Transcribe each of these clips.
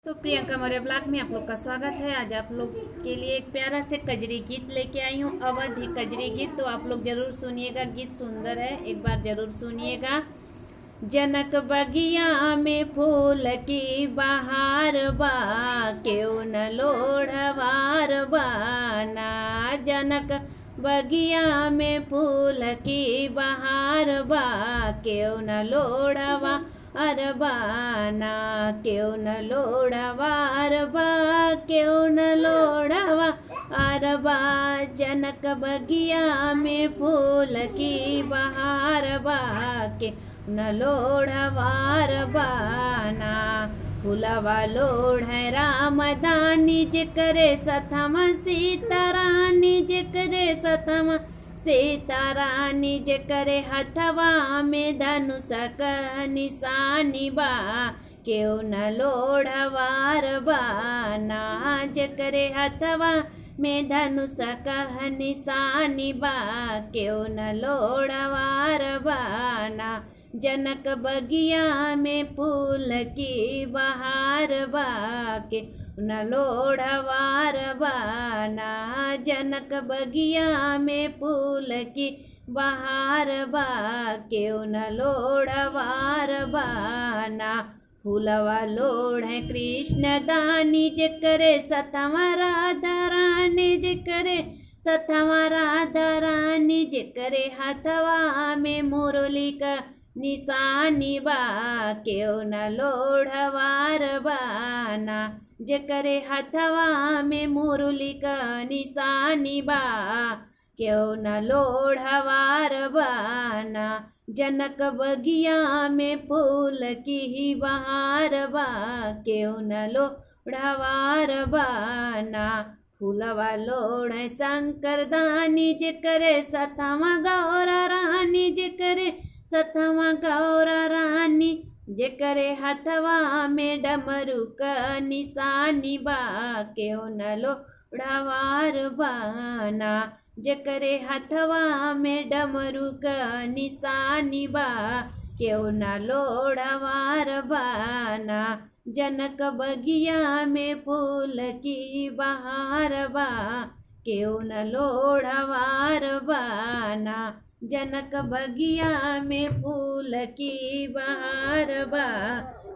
तो प्रियंका मौर्य ब्लॉग में आप लोग का स्वागत है। आज आप लोग के लिए एक प्यारा से कजरी गीत लेके आई हूँ, अवधी कजरी गीत। तो आप लोग जरूर सुनिएगा, गीत सुंदर है, एक बार जरूर सुनिएगा। जनक बगिया में फूल की बहार बा, क्यों न लोढ़वार बाना। जनक बगिया में फूल की बहार बा, क्यों न लोढ़वा अरबाना। क्यों न लोढ़वा अरबा, क्यों न लोढ़वा अरबा। जनक बगिया में फूल की बहार बा, के न लोढ़वा अरबाना। फूलवा लोढ़ रामदानी जिकरे सथम सीता रानी, जिकरे सथम सीता रानी। जिकरे हथवा में धनुष क निशानी बा, क्यों न लोढ़वार बाना। जिकरे हथवा में धनुष क निशानी बा, क्यों न लोढ़वार बाना। जनक बगिया में फूल की बहार बा, के न लोढ़वार बाना। जनक बगिया में फूल की बहार बा, क्यों न लोढ़वार बाना। फूलवा लोढ़े कृष्ण दानी, जिकरे सतवा राधा रानी, जिकरे सतवा राधा रानी। जिकरे हथवा में मुरली का निशानी बा, क्यों न लोढ़वार बाना। जिकरे हथवा में मुरली का निशानी बा, क्यों न लोढ़वार बाना। जनक बगिया में फूल की बहार बा, क्यों न लोढ़वार बाना। फूलवा लोढ़ शंकर दानी, जिकरे सतवा गौरा रानी, जिकरे सतवा गौरा रानी। जिकरे हथवा में डमरू का निशानी बा, क्यों न लोढ़वार बाना। जिकरे हथवा में डमरू का निशानी बा, क्यों न लोढ़वार बाना। जनक बगिया में फूल की बहार बा, क्यों न लोढ़वार बाना। जनक बगिया में फूल की बहार बा,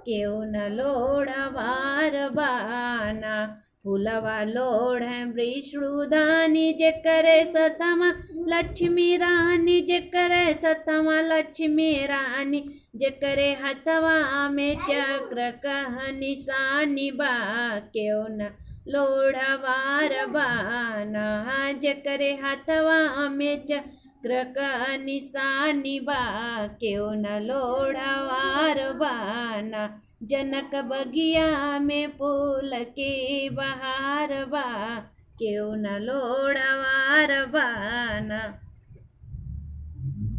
क्यों न लोढ़वार बाना। फूलवा लोढ़ विष्णुदानी, जिकरे सतमा लक्ष्मी रानी, जिकरे सतमा लक्ष्मी रानी। जिकरे हथवा में चक्र कह निशानी बा, क्यों न लोढ़वार बाना। जिकरे हथवा में चक्र का निशानी बा, क्यों न लोढ़वार बाना। जनक बगिया में फूल की बहार बा, क्यों न लोढ़वार बाना।